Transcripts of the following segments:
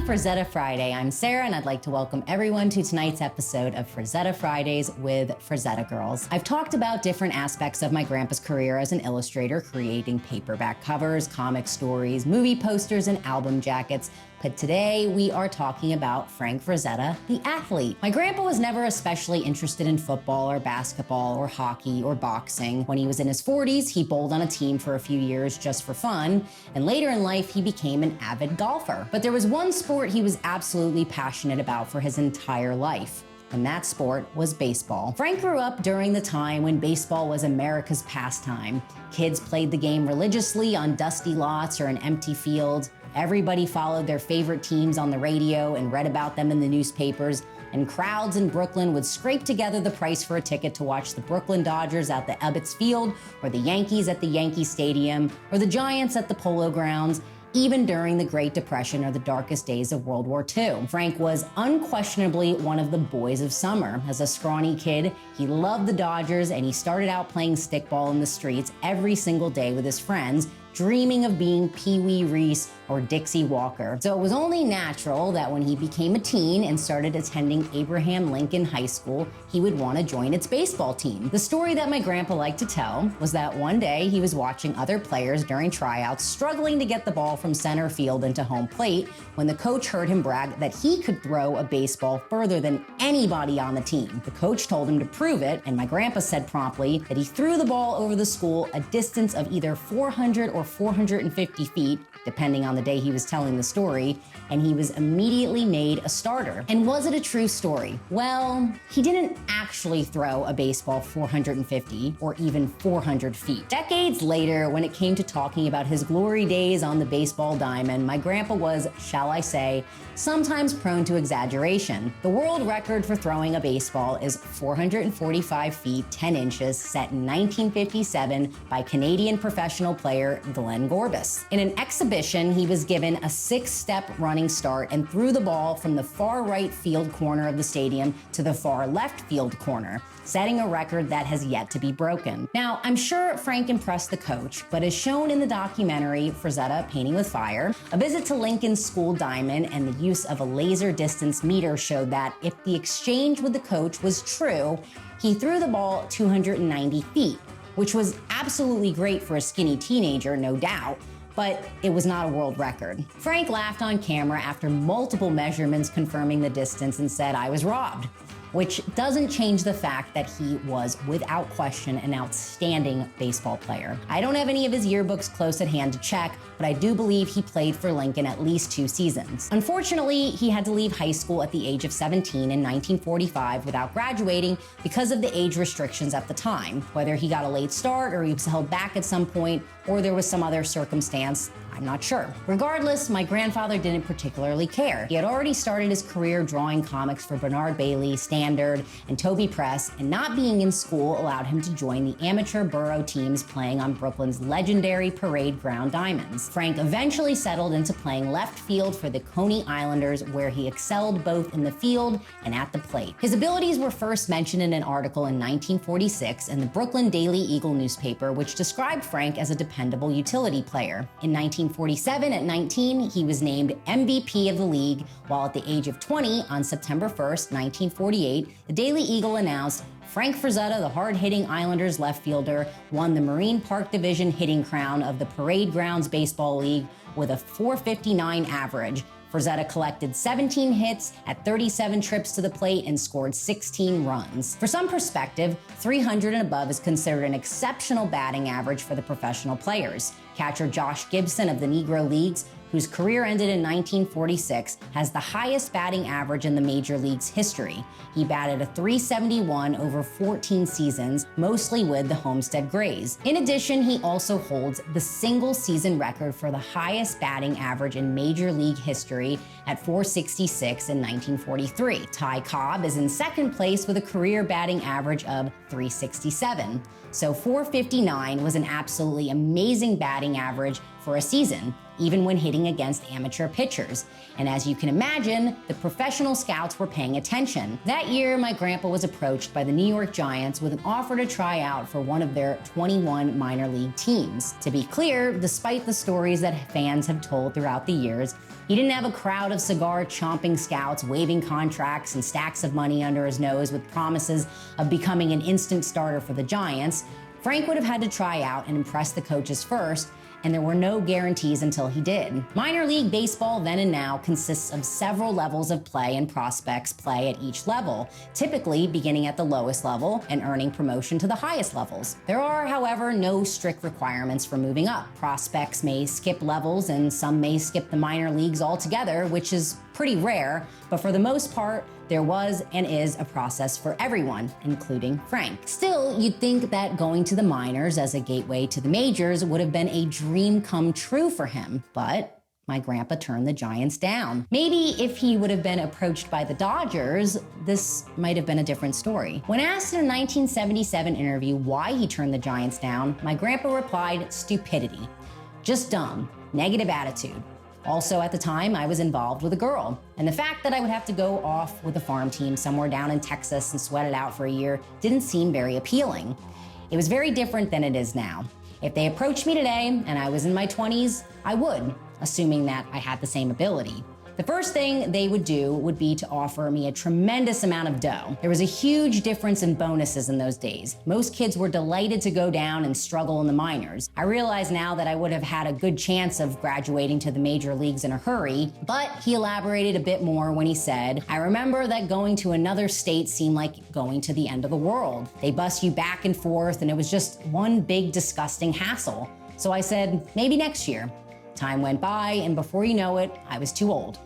Frazetta Friday. I'm Sara, and I'd like to welcome everyone to tonight's episode of Frazetta Fridays with Frazetta Girls. I've talked about different aspects of my grandpa's career as an illustrator, creating paperback covers, comic stories, movie posters, and album jackets. But today we are talking about Frank Frazetta, the athlete. My grandpa was never especially interested in football or basketball or hockey or boxing. When he was in his 40s, he bowled on a team for a few years just for fun, and later in life he became an avid golfer. But there was one sport he was absolutely passionate about for his entire life, and that sport was baseball. Frank grew up during the time when baseball was America's pastime. Kids played the game religiously on dusty lots or in empty fields. Everybody followed their favorite teams on the radio and read about them in the newspapers, and crowds in Brooklyn would scrape together the price for a ticket to watch the Brooklyn Dodgers at the Ebbets Field, or the Yankees at the Yankee Stadium, or the Giants at the Polo Grounds, even during the Great Depression or the darkest days of World War II. Frank was unquestionably one of the boys of summer. As a scrawny kid, he loved the Dodgers, and he started out playing stickball in the streets every single day with his friends, dreaming of being Pee Wee Reese or Dixie Walker. So it was only natural that when he became a teen and started attending Abraham Lincoln High School, he would want to join its baseball team. The story that my grandpa liked to tell was that one day he was watching other players during tryouts struggling to get the ball from center field into home plate when the coach heard him brag that he could throw a baseball further than anybody on the team. The coach told him to prove it, and my grandpa said promptly that he threw the ball over the school a distance of either 400 or 450 feet, depending on the day he was telling the story, and he was immediately made a starter. And was it a true story? Well, he didn't actually throw a baseball 450 or even 400 feet. Decades later, when it came to talking about his glory days on the baseball diamond, my grandpa was, shall I say, sometimes prone to exaggeration. The world record for throwing a baseball is 445 feet 10 inches, set in 1957 by Canadian professional player Glenn Gorbis. In an exhibition, he was given a 6-step running start and threw the ball from the far right field corner of the stadium to the far left field corner, setting a record that has yet to be broken. Now, I'm sure Frank impressed the coach, but as shown in the documentary Frazetta Painting with Fire, a visit to Lincoln's school diamond and the use of a laser distance meter showed that if the exchange with the coach was true, he threw the ball 290 feet, which was absolutely great for a skinny teenager, no doubt, but it was not a world record. Frank laughed on camera after multiple measurements confirming the distance and said, "I was robbed," which doesn't change the fact that he was, without question, an outstanding baseball player. I don't have any of his yearbooks close at hand to check, but I do believe he played for Lincoln at least 2 seasons. Unfortunately, he had to leave high school at the age of 17 in 1945 without graduating because of the age restrictions at the time. Whether he got a late start or he was held back at some point, or there was some other circumstance, I'm not sure. Regardless, my grandfather didn't particularly care. He had already started his career drawing comics for Bernard Bailey, Standard, and Toby Press, and not being in school allowed him to join the amateur borough teams playing on Brooklyn's legendary parade ground diamonds. Frank eventually settled into playing left field for the Coney Islanders, where he excelled both in the field and at the plate. His abilities were first mentioned in an article in 1946 in the Brooklyn Daily Eagle newspaper, which described Frank as a dependable utility player. In 1947, at 19, he was named MVP of the league, while at the age of 20, on September 1st, 1948, the Daily Eagle announced Frank Frazetta, the hard-hitting Islanders left fielder, won the Marine Park Division hitting crown of the Parade Grounds Baseball League with a .459 average. Frazetta collected 17 hits at 37 trips to the plate and scored 16 runs. For some perspective, 300 and above is considered an exceptional batting average for the professional players. Catcher Josh Gibson of the Negro Leagues, whose career ended in 1946, has the highest batting average in the Major League's history. He batted a .371 over 14 seasons, mostly with the Homestead Grays. In addition, he also holds the single-season record for the highest batting average in Major League history at .466 in 1943. Ty Cobb is in second place with a career batting average of .367. So .459 was an absolutely amazing batting average for a season, even when hitting against amateur pitchers. And as you can imagine, the professional scouts were paying attention. That year, my grandpa was approached by the New York Giants with an offer to try out for one of their 21 minor league teams. To be clear, despite the stories that fans have told throughout the years, he didn't have a crowd of cigar-chomping scouts waving contracts and stacks of money under his nose with promises of becoming an instant starter for the Giants. Frank would have had to try out and impress the coaches first, and there were no guarantees until he did. Minor league baseball then and now consists of several levels of play, and prospects play at each level, typically beginning at the lowest level and earning promotion to the highest levels. There are, however, no strict requirements for moving up. Prospects may skip levels, and some may skip the minor leagues altogether, which is pretty rare, but for the most part, there was and is a process for everyone, including Frank. Still, you'd think that going to the minors as a gateway to the majors would have been a dream come true for him, but my grandpa turned the Giants down. Maybe if he would have been approached by the Dodgers, this might have been a different story. When asked in a 1977 interview why he turned the Giants down, my grandpa replied, "Stupidity. Just dumb. Negative attitude. Also, at the time, I was involved with a girl, and the fact that I would have to go off with a farm team somewhere down in Texas and sweat it out for a year didn't seem very appealing. It was very different than it is now. If they approached me today and I was in my 20s, I would, assuming that I had the same ability. The first thing they would do would be to offer me a tremendous amount of dough. There was a huge difference in bonuses in those days. Most kids were delighted to go down and struggle in the minors. I realize now that I would have had a good chance of graduating to the major leagues in a hurry, but he elaborated a bit more when he said, "I remember that going to another state seemed like going to the end of the world. They bus you back and forth, and it was just one big disgusting hassle. So I said, maybe next year." Time went by, and before you know it, I was too old.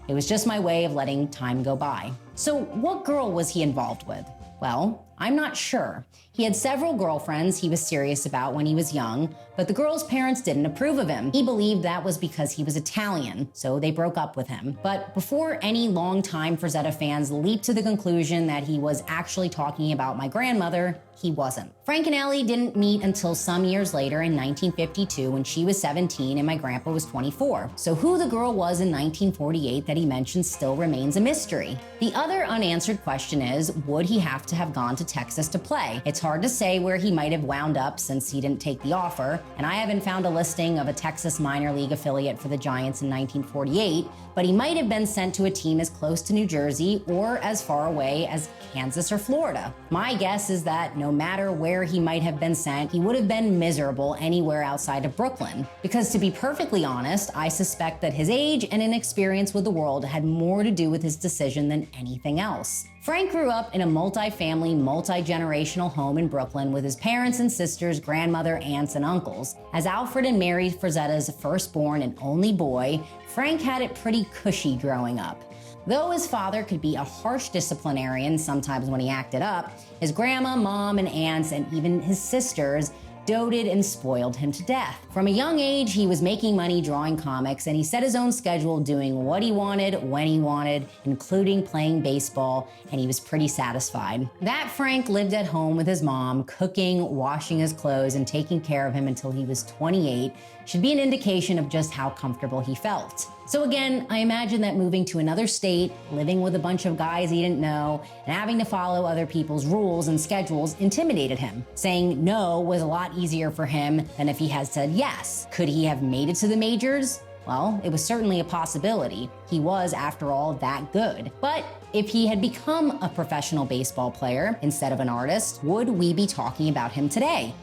It was just my way of letting time go by. So what girl was he involved with? Well, I'm not sure. He had several girlfriends he was serious about when he was young, but the girls' parents didn't approve of him. He believed that was because he was Italian, so they broke up with him. But before any longtime Frazetta fans leaped to the conclusion that he was actually talking about my grandmother, he wasn't. Frank and Ellie didn't meet until some years later in 1952 when she was 17 and my grandpa was 24. So who the girl was in 1948 that he mentioned still remains a mystery. The other unanswered question is, would he have to have gone to Texas to play? It's hard to say where he might have wound up since he didn't take the offer, and I haven't found a listing of a Texas minor league affiliate for the Giants in 1948, but he might have been sent to a team as close to New Jersey or as far away as Kansas or Florida. My guess is that no matter where he might have been sent, he would have been miserable anywhere outside of Brooklyn. Because to be perfectly honest, I suspect that his age and inexperience with the world had more to do with his decision than anything else. Frank grew up in a multi-family, multi-generational home in Brooklyn with his parents and sisters, grandmother, aunts, and uncles. As Alfred and Mary Frazetta's firstborn and only boy, Frank had it pretty cushy growing up. Though his father could be a harsh disciplinarian sometimes when he acted up, his grandma, mom, and aunts, and even his sisters doted and spoiled him to death. From a young age, he was making money drawing comics, and he set his own schedule doing what he wanted, when he wanted, including playing baseball, and he was pretty satisfied. That Frank lived at home with his mom, cooking, washing his clothes, and taking care of him until he was 28 should be an indication of just how comfortable he felt. So again, I imagine that moving to another state, living with a bunch of guys he didn't know, and having to follow other people's rules and schedules intimidated him. Saying no was a lot easier for him than if he had said yes. Could he have made it to the majors? Well, it was certainly a possibility. He was, after all, that good. But if he had become a professional baseball player instead of an artist, would we be talking about him today?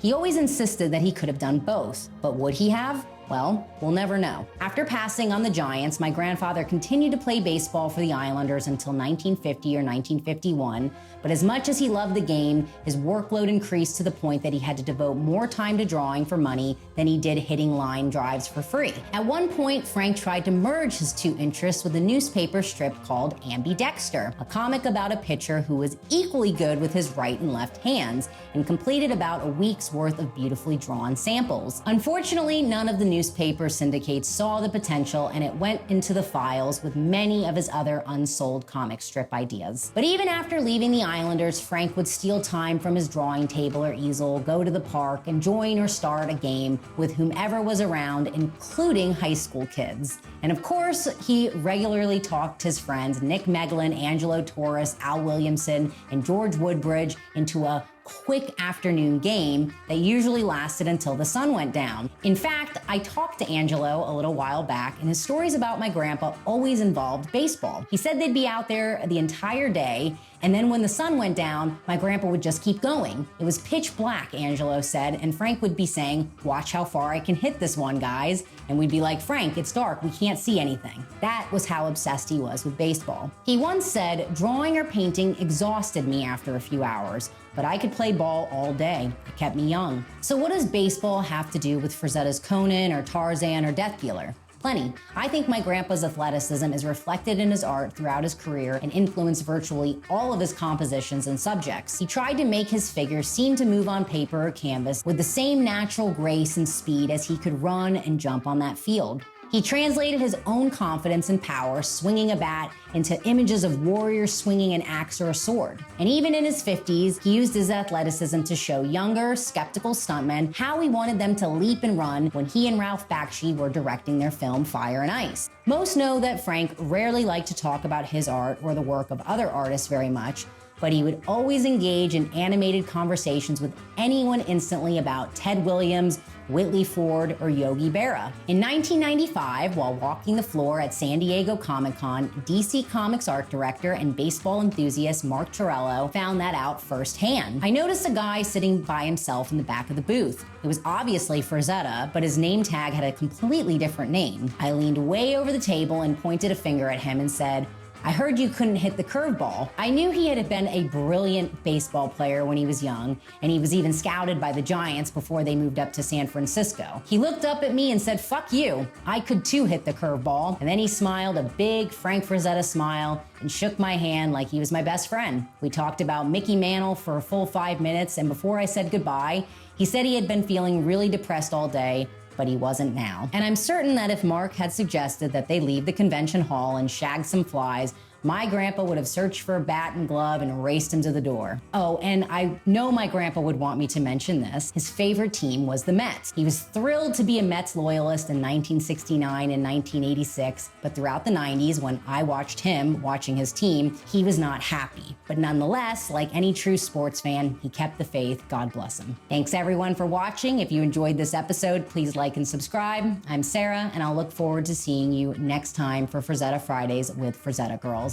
He always insisted that he could have done both, but would he have? Well, we'll never know. After passing on the Giants, my grandfather continued to play baseball for the Islanders until 1950 or 1951, but as much as he loved the game, his workload increased to the point that he had to devote more time to drawing for money than he did hitting line drives for free. At one point, Frank tried to merge his two interests with a newspaper strip called Ambidexter, a comic about a pitcher who was equally good with his right and left hands, and completed about a week's worth of beautifully drawn samples. Unfortunately, none of the newspaper syndicates saw the potential and it went into the files with many of his other unsold comic strip ideas. But even after leaving the Islanders, Frank would steal time from his drawing table or easel, go to the park, and join or start a game with whomever was around, including high school kids. And of course, he regularly talked his friends Nick Meglin, Angelo Torres, Al Williamson, and George Woodbridge into a quick afternoon game that usually lasted until the sun went down. In fact, I talked to Angelo a little while back, and his stories about my grandpa always involved baseball. He said they'd be out there the entire day, and then when the sun went down, my grandpa would just keep going. It was pitch black, Angelo said, and Frank would be saying, "Watch how far I can hit this one, guys." And we'd be like, "Frank, it's dark, we can't see anything." That was how obsessed he was with baseball. He once said, "Drawing or painting exhausted me after a few hours, but I could play ball all day. It kept me young." So what does baseball have to do with Frazetta's Conan or Tarzan or Death Dealer? Plenty. I think my grandpa's athleticism is reflected in his art throughout his career and influenced virtually all of his compositions and subjects. He tried to make his figures seem to move on paper or canvas with the same natural grace and speed as he could run and jump on that field. He translated his own confidence and power, swinging a bat, into images of warriors swinging an axe or a sword. And even in his 50s, he used his athleticism to show younger, skeptical stuntmen how he wanted them to leap and run when he and Ralph Bakshi were directing their film Fire and Ice. Most know that Frank rarely liked to talk about his art or the work of other artists very much, but he would always engage in animated conversations with anyone instantly about Ted Williams, Whitley Ford, or Yogi Berra. In 1995, while walking the floor at San Diego Comic-Con, DC Comics art director and baseball enthusiast Mark Torello found that out firsthand. "I noticed a guy sitting by himself in the back of the booth. It was obviously Frazetta, but his name tag had a completely different name. I leaned way over the table and pointed a finger at him and said, 'I heard you couldn't hit the curveball.' I knew he had been a brilliant baseball player when he was young, and he was even scouted by the Giants before they moved up to San Francisco. He looked up at me and said, 'Fuck you. I could too hit the curveball.' And then he smiled a big Frank Frazetta smile and shook my hand like he was my best friend. We talked about Mickey Mantle for a full 5 minutes, and before I said goodbye, he said he had been feeling really depressed all day, but he wasn't now." And I'm certain that if Mark had suggested that they leave the convention hall and shag some flies, my grandpa would have searched for a bat and glove and raced him to the door. Oh, and I know my grandpa would want me to mention this. His favorite team was the Mets. He was thrilled to be a Mets loyalist in 1969 and 1986, but throughout the 90s, when I watched him watching his team, he was not happy. But nonetheless, like any true sports fan, he kept the faith. God bless him. Thanks everyone for watching. If you enjoyed this episode, please like and subscribe. I'm Sarah, and I'll look forward to seeing you next time for Frazetta Fridays with Frazetta Girls.